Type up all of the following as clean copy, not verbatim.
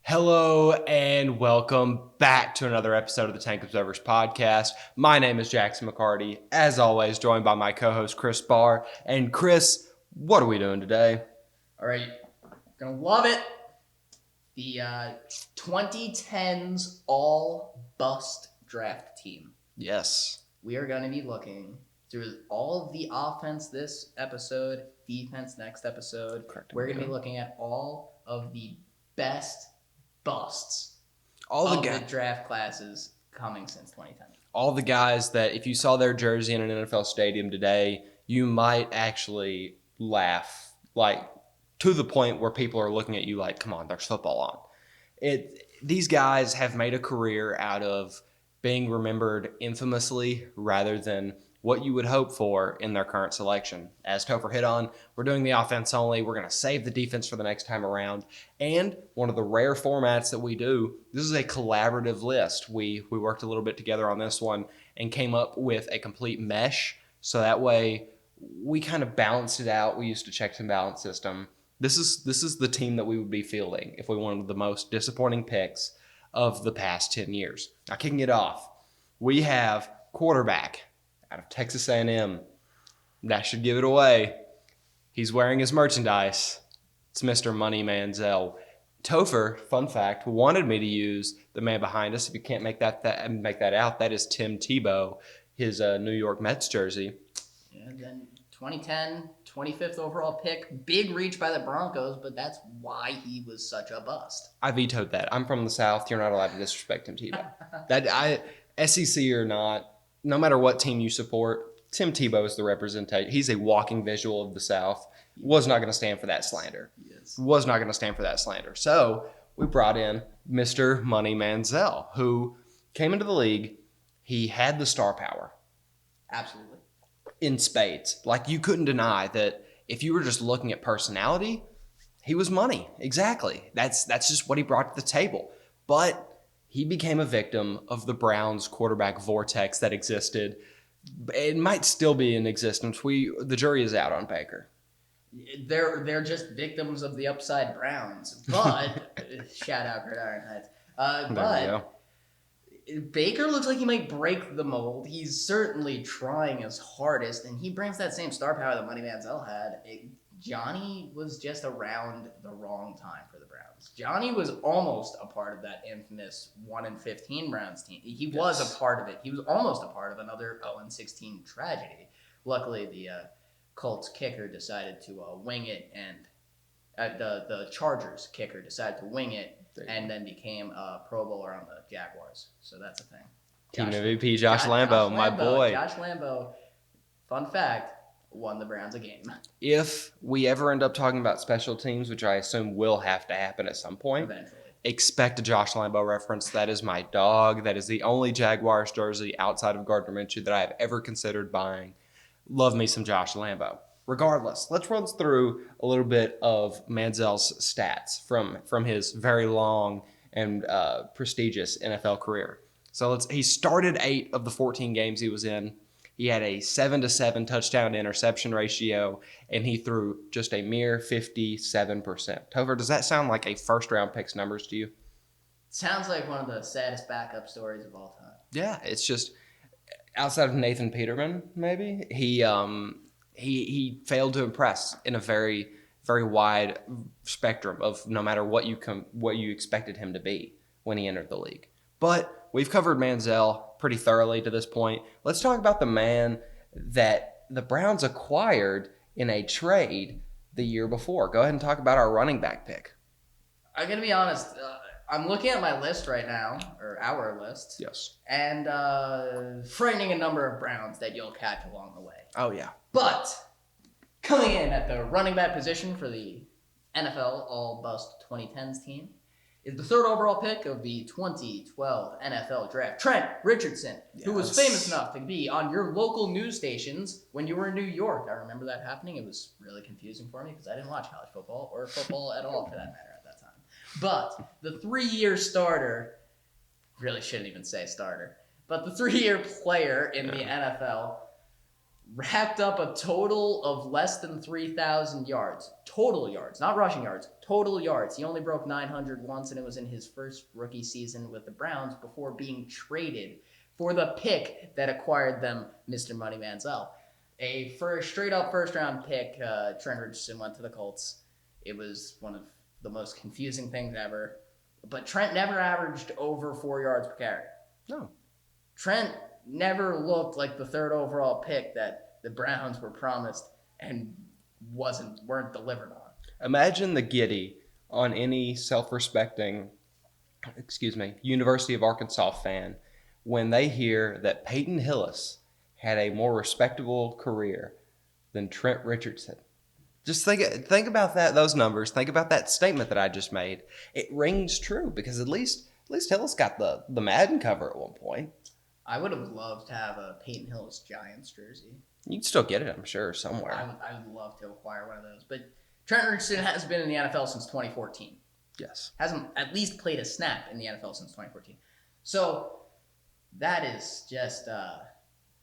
Hello and welcome back to another episode of the Tank Observers podcast. My name is Jackson McCarty, as always, joined by my co-host Chris Barr. And Chris, what are we doing today? All right, gonna love it. The 2010s all bust draft team. Yes. We are gonna be looking through all of the offense this episode, defense next episode. Correct. We're gonna be looking at all of the best busts All of the draft classes coming since 2010. All the guys that if you saw their jersey in an NFL stadium today, you might actually laugh, like to the point where people are looking at you like, come on, there's football on. These guys have made a career out of being remembered infamously rather than what you would hope for in their current selection. As Topher hit on, we're doing the offense only. We're going to save the defense for the next time around. And one of the rare formats that we do, this is a collaborative list. We worked a little bit together on this one and came up with a complete mesh. So that way we kind of balanced it out. We used a checks and balance system. This is the team that we would be fielding if we wanted the most disappointing picks of the past 10 years. Now, kicking it off, we have quarterback out of Texas A&M. That should give it away. He's wearing his merchandise. It's Mr. Money Manziel. Topher, fun fact, wanted me to use the man behind us. If you can't make that out, that is Tim Tebow, his New York Mets jersey. Yeah, then 2010, 25th overall pick, big reach by the Broncos, but that's why he was such a bust. I vetoed that. I'm from the South. You're not allowed to disrespect Tim Tebow. SEC or not, no matter what team you support, Tim Tebow is the representation. He's a walking visual of the South. Was not going to stand for that slander. Yes. Was not going to stand for that slander. So we brought in Mr. Money Manziel, who came into the league. He had the star power. Absolutely. In spades. Like, you couldn't deny that if you were just looking at personality, he was money. Exactly. That's just what he brought to the table. But he became a victim of the Browns quarterback vortex that existed. It might still be in existence. The jury is out on Baker. They're just victims of the upside Browns. But shout out Gridiron Heights. But Baker looks like he might break the mold. He's certainly trying his hardest, and he brings that same star power that Money Manziel had. Johnny was just around the wrong time for the Browns. Johnny was almost a part of that infamous 1-15 Browns team. He was a part of it. He was almost a part of another 0-16 tragedy. Luckily, the Colts kicker decided to wing it, and the Chargers kicker decided to wing it, and then became a Pro Bowler on the Jaguars. So that's a thing. Team MVP Josh Lambo, my boy. Josh Lambo, fun fact, won the Browns a game. If we ever end up talking about special teams, which I assume will have to happen at some point, eventually, expect a Josh Lambo reference. That is my dog. That is the only Jaguars jersey outside of Gardner Minshew that I have ever considered buying. Love me some Josh Lambo. Regardless, let's run through a little bit of Manziel's stats from his very long and prestigious NFL career. So he started 8 of the 14 games he was in. He had a 7-7 touchdown to interception ratio, and he threw just a mere 57%. Topher, does that sound like a first-round pick's numbers to you? Sounds like one of the saddest backup stories of all time. Yeah, it's just outside of Nathan Peterman, maybe he failed to impress in a very, very wide spectrum of no matter what you expected him to be when he entered the league. But we've covered Manziel pretty thoroughly to this point. Let's talk about the man that the Browns acquired in a trade the year before. Go ahead and talk about our running back pick. I'm going to be honest. I'm looking at my list right now, or our list. Yes. And frightening a number of Browns that you'll catch along the way. Oh, yeah. But coming in at the running back position for the NFL All-Bust 2010s team is the third overall pick of the 2012 NFL Draft, Trent Richardson, who was famous enough to be on your local news stations when you were in New York. I remember that happening. It was really confusing for me because I didn't watch college football or football at all for that matter at that time. But the 3-year starter, really shouldn't even say starter, but the 3-year player in the NFL racked up a total of less than 3,000 yards. Total yards, not rushing yards, total yards. He only broke 900 once, and it was in his first rookie season with the Browns before being traded for the pick that acquired them, Mr. Money Manziel. For a straight-up first-round pick, Trent Richardson went to the Colts. It was one of the most confusing things ever. But Trent never averaged over 4 yards per carry. No. Trent never looked like the third overall pick that the Browns were promised and weren't delivered on. Imagine the giddy on any self-respecting, University of Arkansas fan when they hear that Peyton Hillis had a more respectable career than Trent Richardson. Just think about those numbers. Think about that statement that I just made. It rings true because at least Hillis got the Madden cover at one point. I would have loved to have a Peyton Hillis Giants jersey. You'd still get it, I'm sure, somewhere. I would love to acquire one of those. But Trent Richardson has been in the NFL since 2014. Yes. Hasn't at least played a snap in the NFL since 2014. So that is just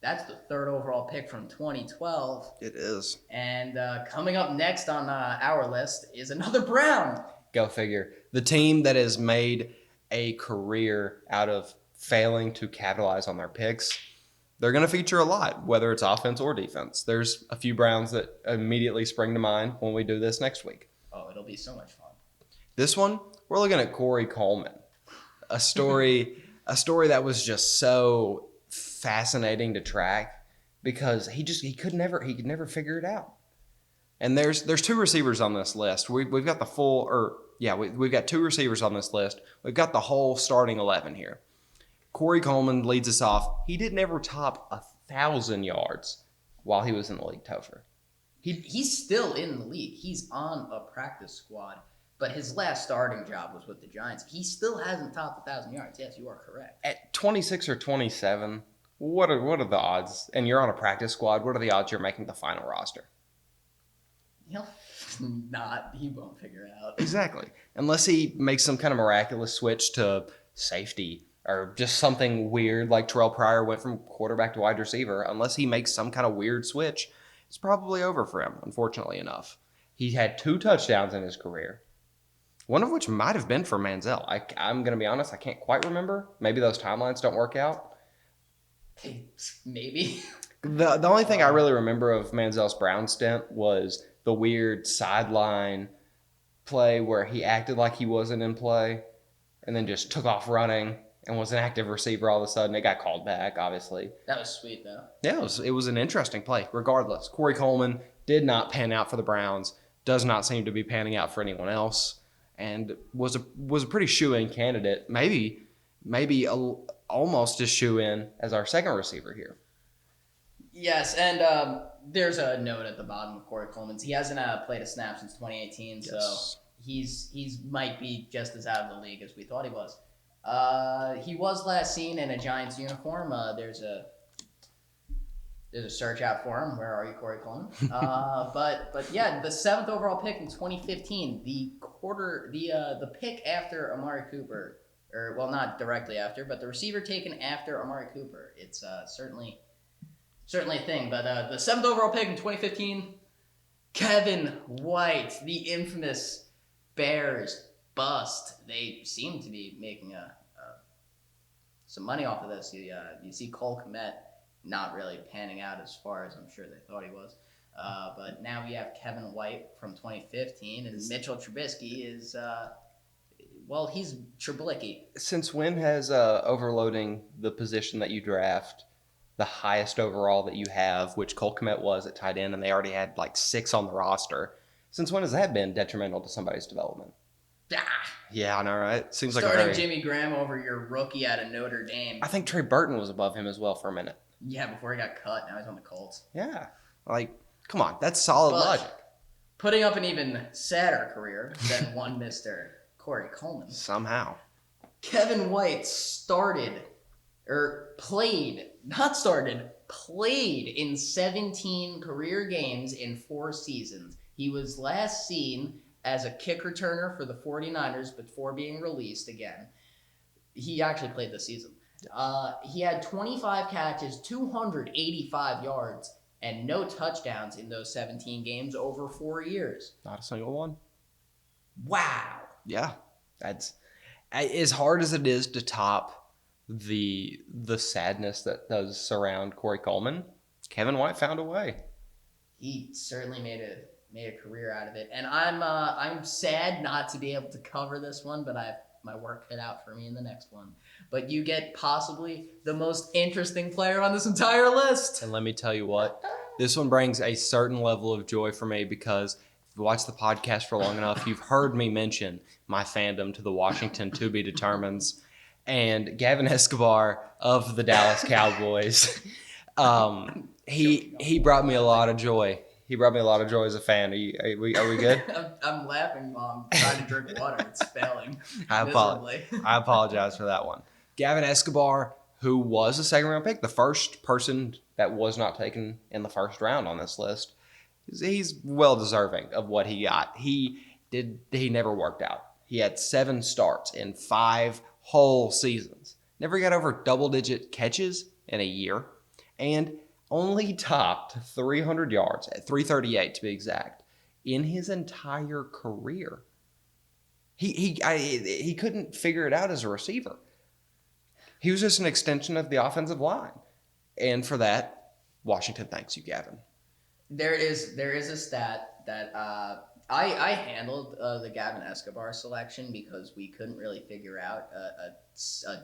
that's the third overall pick from 2012. It is. And coming up next on our list is another Brown. Go figure. The team that has made a career out of failing to capitalize on their picks, they're going to feature a lot, whether it's offense or defense. There's a few Browns that immediately spring to mind when we do this next week. Oh, it'll be so much fun. This one, we're looking at Corey Coleman. A story that was just so fascinating to track because he could never figure it out. And there's two receivers on this list. We've got we've got two receivers on this list. We've got the whole starting 11 here. Corey Coleman leads us off. He didn't ever top 1,000 yards while he was in the league, Topher. He's still in the league. He's on a practice squad, but his last starting job was with the Giants. He still hasn't topped 1,000 yards. Yes, you are correct. At 26 or 27, what are the odds? And you're on a practice squad. What are the odds you're making the final roster? He won't figure it out. Exactly. Unless he makes some kind of miraculous switch to safety or just something weird like Terrell Pryor went from quarterback to wide receiver. Unless he makes some kind of weird switch, it's probably over for him, unfortunately enough. He had 2 touchdowns in his career, one of which might have been for Manziel. I'm going to be honest, I can't quite remember. Maybe those timelines don't work out. Maybe. The only thing I really remember of Manziel's Brown stint was the weird sideline play where he acted like he wasn't in play and then just took off running and was an active receiver all of a sudden. It got called back, obviously. That was sweet, though. Yeah, it was an interesting play. Regardless, Corey Coleman did not pan out for the Browns, does not seem to be panning out for anyone else, and was a pretty shoe-in candidate, maybe almost a shoe-in as our second receiver here. Yes, and there's a note at the bottom of Corey Coleman's. He hasn't played a snap since 2018, yes. So he's might be just as out of the league as we thought he was. He was last seen in a Giants uniform. There's a search out for him. Where are you, Corey Coleman? But yeah, the 7th overall pick in 2015, the pick after Amari Cooper, or well, not directly after, but the receiver taken after Amari Cooper. It's certainly a thing. But the 7th overall pick in 2015, Kevin White, the infamous Bears bust. They seem to be making some money off of this. You see Cole Kmet not really panning out as far as I'm sure they thought he was. But now we have Kevin White from 2015, and Mitchell Trubisky is, he's Trubisky. Since when has overloading the position that you draft the highest overall that you have, which Cole Kmet was at tight end, and they already had like 6 on the roster, since when has that been detrimental to somebody's development? Yeah, I know, right? Seems like starting Jimmy Graham over your rookie out of Notre Dame. I think Trey Burton was above him as well for a minute. Yeah, before he got cut. Now he's on the Colts. Yeah. Come on. That's solid logic. Putting up an even sadder career than one Mr. Corey Coleman. Somehow. Kevin White played in 17 career games in 4 seasons. He was last seen as a kick returner for the 49ers before being released again. He actually played this season. He had 25 catches, 285 yards, and no touchdowns in those 17 games over 4 years. Not a single one. Wow. Yeah, that's as hard as it is to top the sadness that does surround Corey Coleman. Kevin White found a way. He certainly made a career out of it, and I'm sad not to be able to cover this one, but I have my work cut out for me in the next one. But you get possibly the most interesting player on this entire list. And let me tell you what, this one brings a certain level of joy for me because if you watch the podcast for long enough, you've heard me mention my fandom to the Washington to be determines, and Gavin Escobar of the Dallas Cowboys. He brought me a lot of joy. He brought me a lot of joy as a fan. Are we good? I'm laughing while I'm trying to drink water. It's failing. I apologize for that one. Gavin Escobar, who was a second round pick, the first person that was not taken in the first round on this list, he's well deserving of what he got. He never worked out. He had 7 starts in 5 whole seasons. Never got over double-digit catches in a year, and only topped 300 yards, at 338 to be exact, in his entire career. He couldn't figure it out as a receiver. He was just an extension of the offensive line. And for that, Washington thanks you, Gavin. There is a stat that I handled the Gavin Escobar selection because we couldn't really figure out a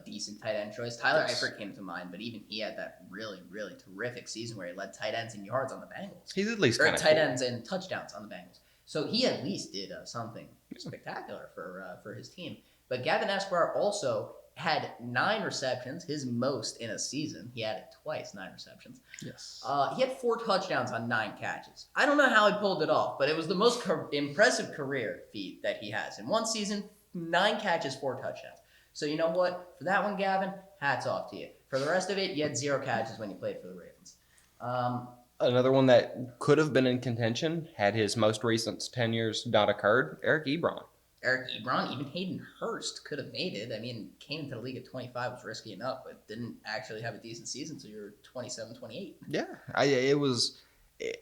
decent tight end choice. Tyler Eifert came to mind, but even he had that really, really terrific season where he led tight ends in yards on the Bengals. He's at least or tight ends and touchdowns on the Bengals. So he at least did something spectacular for his team. But Gavin Escobar also had 9 receptions, his most in a season. He had it twice, 9 receptions. Yes. He had 4 touchdowns on 9 catches. I don't know how he pulled it off, but it was the most impressive career feat that he has. In one season, 9 catches, 4 touchdowns. So you know what? For that one, Gavin, hats off to you. For the rest of it, you had 0 catches when you played for the Ravens. Another one that could have been in contention had his most recent 10 years not occurred, Eric Ebron. Eric Ebron, even Hayden Hurst could have made it. I mean, came into the league at 25, was risky enough, but didn't actually have a decent season until you were 27, 28. Yeah,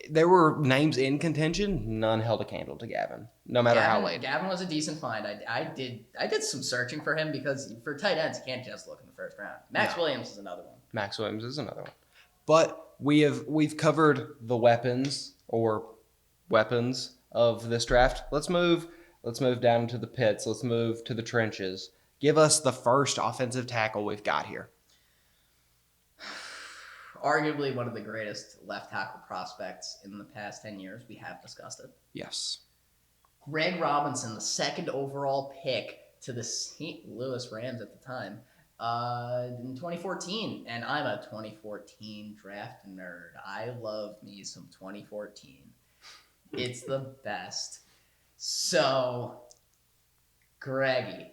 there were names in contention, none held a candle to Gavin, no matter how late. Gavin was a decent find. I did some searching for him because for tight ends, you can't just look in the first round. Max Williams is another one. Max Williams is another one. But we've covered the weapons of this draft. Let's move down into the pits. Let's move to the trenches. Give us the first offensive tackle we've got here. Arguably one of the greatest left tackle prospects in the past 10 years. We have discussed it. Yes. Greg Robinson, the 2nd overall pick to the St. Louis Rams at the time in 2014. And I'm a 2014 draft nerd. I love me some 2014. It's the best. So, Greggy,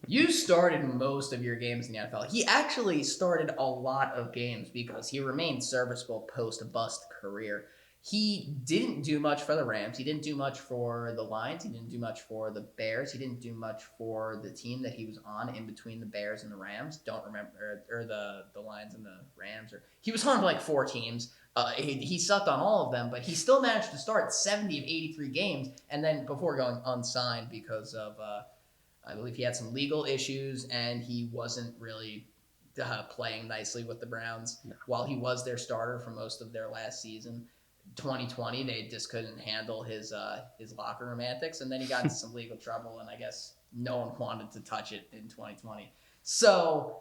you started most of your games in the NFL. He actually started a lot of games because he remained serviceable post-bust career. He didn't do much for the Rams. He didn't do much for the Lions. He didn't do much for the Bears. He didn't do much for the team that he was on in between the Bears and the Rams. Don't remember, or the Lions and the Rams. He was on like 4 teams. He sucked on all of them, but he still managed to start 70 of 83 games, and then before going unsigned because of, I believe he had some legal issues, and he wasn't really playing nicely with the Browns while he was their starter for most of their last season. 2020, they just couldn't handle his locker room antics, and then he got into some legal trouble, and I guess no one wanted to touch it in 2020. So,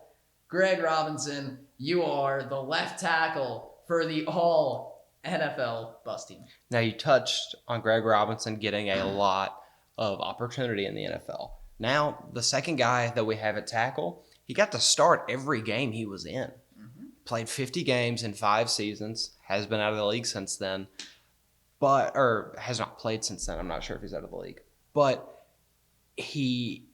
Greg Robinson, you are the left tackle for the all NFL bust team. Now, you touched on Greg Robinson getting a lot of opportunity in the NFL. Now, the second guy that we have at tackle, he got to start every game he was in. Played 50 games in 5 seasons, has been out of the league since then, or has not played since then. I'm not sure if he's out of the league. But he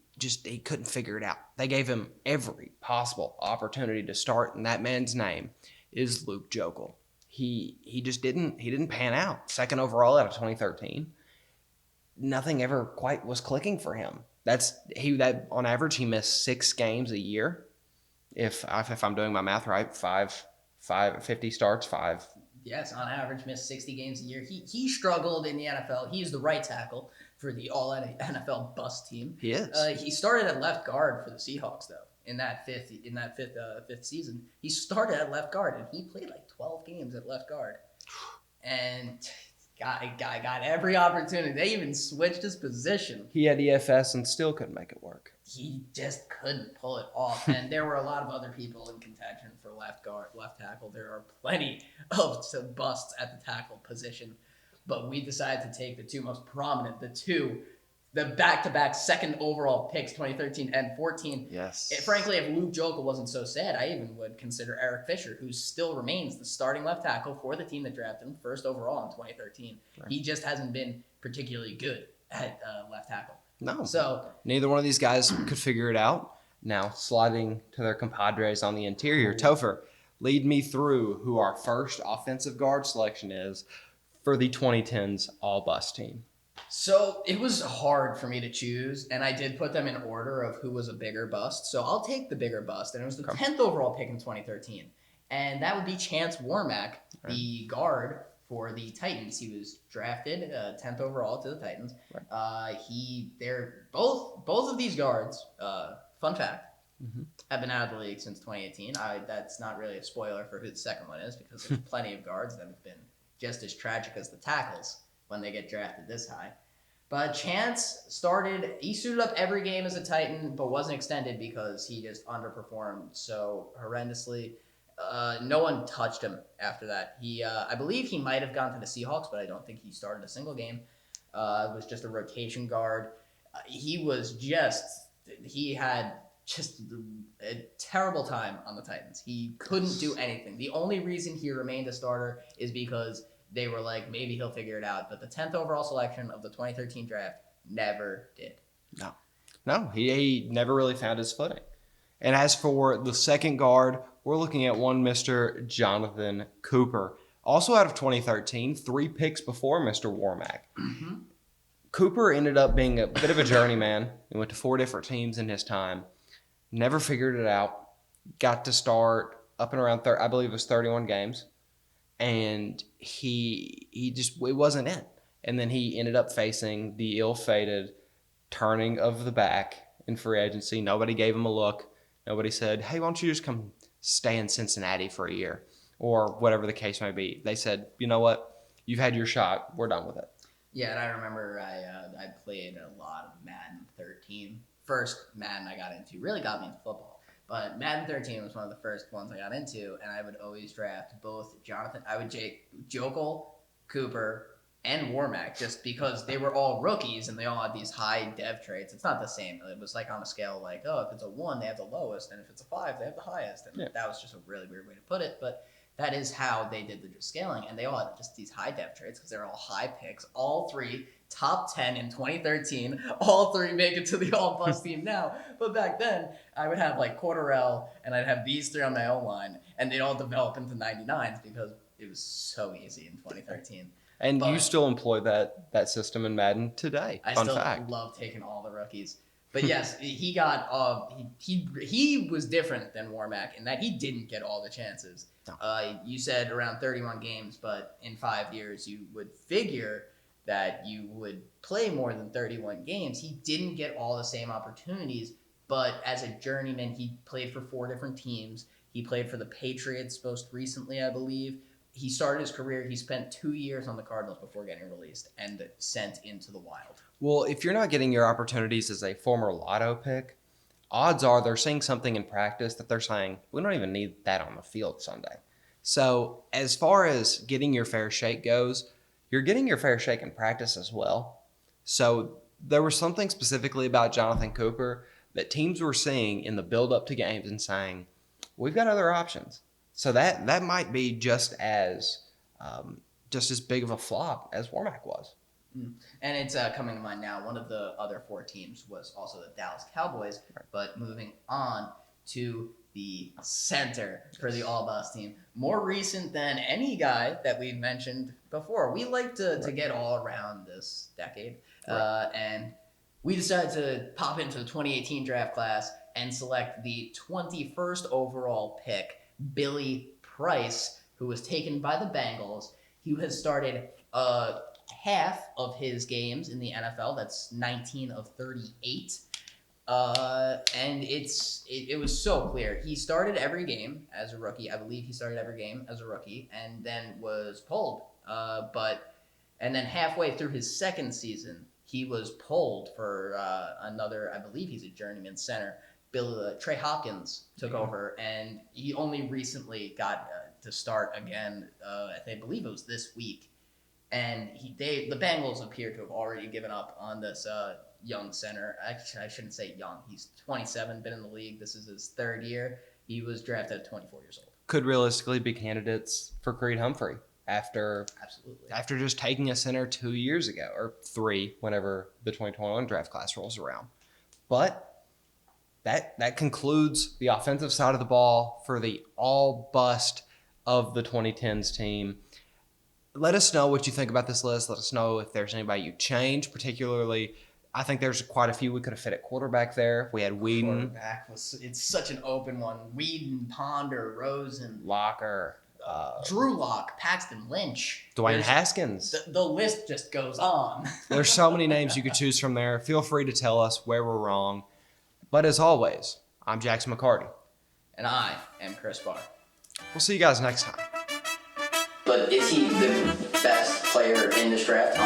couldn't figure it out. They gave him every possible opportunity to start, and that man's name is Luke Joeckel. He just didn't pan out. 2nd overall out of 2013. Nothing ever quite was clicking for him. That on average he missed 6 games a year. If I'm doing my math right, 50 starts, 5 Yes, on average, missed 60 games a year. He struggled in the NFL. He's the right tackle for the All NFL bust team. He is. He started at left guard for the Seahawks though. In that fifth season, he started at left guard and he played like 12 games at left guard, and guy got every opportunity. They even switched his position. He had EFS and still couldn't make it work. He just couldn't pull it off. And there were a lot of other people in contention for left tackle. There are plenty of busts at the tackle position. But we decided to take the two most prominent, the back-to-back second overall picks, 2013 and 14. Yes. Frankly, if Luke Jokel wasn't so sad, I even would consider Eric Fisher, who still remains the starting left tackle for the team that drafted him first overall in 2013. Right. He just hasn't been particularly good at left tackle. No. So neither one of these guys could figure it out. Now, sliding to their compadres on the interior. Topher, lead me through who our first offensive guard selection is for the 2010s all-bust team. So it was hard for me to choose, and I did put them in order of who was a bigger bust. So I'll take the bigger bust, and it was the 10th overall pick in 2013. And that would be Chance Warmack, the guard for the Titans. He was drafted 10th overall to the Titans. They're both of these guards, fun fact, have been out of the league since 2018. That's not really a spoiler for who the second one is, because there's plenty of guards that have been just as tragic as the tackles when they get drafted this high. But Chance he suited up every game as a Titan, but wasn't extended because he just underperformed so horrendously. No one touched him after that. I believe he might have gone to the Seahawks, but I don't think he started a single game. It was just a rotation guard. He had just a terrible time on the Titans. He couldn't do anything. The only reason he remained a starter is because they were like, maybe he'll figure it out. But the 10th overall selection of the 2013 draft never did. No, he never really found his footing. And as for the second guard, we're looking at one Mr. Jonathan Cooper. Also out of 2013, 3 picks before Mr. Warmack. Mm-hmm. Cooper ended up being a bit of a journeyman. He went to 4 different teams in his time. Never figured it out. Got to start up and around, I believe it was 31 games. And he just, it wasn't it. And then he ended up facing the ill-fated turning of the back in free agency. Nobody gave him a look. Nobody said, hey, why don't you just come stay in Cincinnati for a year? Or whatever the case may be. They said, you know what? You've had your shot. We're done with it. Yeah, and I remember I played a lot of Madden 13. First Madden I got into really got me into football. But Madden 13 was one of the first ones I got into, and I would always draft both Jokel, Cooper, and Warmack just because they were all rookies and they all had these high dev traits. It's not the same. It was like on a scale like, oh, if it's a 1, they have the lowest, and if it's a 5, they have the highest. And that was just a really weird way to put it, but that is how they did the scaling, and they all had just these high dev traits because they're all high picks. All 3 top 10 in 2013. All 3 make it to the all-bust team now. But back then, I would have like Cordarrelle, and I'd have these 3 on my own line, and they'd all develop into 99s because it was so easy in 2013. And you still employ that system in Madden today. I Fun still fact. love taking all the rookies. But yes, he got he was different than Warmack in that he didn't get all the chances. No. You said around 31 games, but in 5 years you would figure that you would play more than 31 games. He didn't get all the same opportunities, but as a journeyman, he played for 4 different teams. He played for the Patriots most recently, I believe. He started his career, he spent 2 years on the Cardinals before getting released and sent into the wild. Well, if you're not getting your opportunities as a former lotto pick, odds are they're seeing something in practice that they're saying, we don't even need that on the field Sunday. So as far as getting your fair shake goes, you're getting your fair shake in practice as well. So there was something specifically about Jonathan Cooper that teams were seeing in the build-up to games and saying, we've got other options. So that might be just as big of a flop as Warmack was. And it's coming to mind now. One of the other 4 teams was also the Dallas Cowboys. Right. But moving on to the center for the all-bust team. More recent than any guy that we've mentioned before. We like to get all around this decade. Right. And we decided to pop into the 2018 draft class and select the 21st overall pick, Billy Price, who was taken by the Bengals. He has started half of his games in the NFL. That's 19 of 38. And it was so clear. He started every game as a rookie. I believe he started every game as a rookie and then was pulled. And then halfway through his second season, he was pulled for another, I believe he's a journeyman center. Trey Hopkins took over, and he only recently got to start again. I believe it was this week. And the Bengals appear to have already given up on this young center. Actually, I shouldn't say young. He's 27, been in the league. This is his third year. He was drafted at 24 years old. Could realistically be candidates for Creed Humphrey after just taking a center 2 years ago, or 3, whenever the 2021 draft class rolls around. But that concludes the offensive side of the ball for the all bust of the 2010s team. Let us know what you think about this list. Let us know if there's anybody you change, particularly. I think there's quite a few we could have fit at quarterback there. We had Weeden. It's such an open one. Weeden, Ponder, Rosen. Locker. Drew Lock, Paxton Lynch. Dwayne Haskins. The list just goes on. There's so many names you could choose from there. Feel free to tell us where we're wrong. But as always, I'm Jackson McCarty. And I am Chris Barr. We'll see you guys next time. But is he the best player in this draft?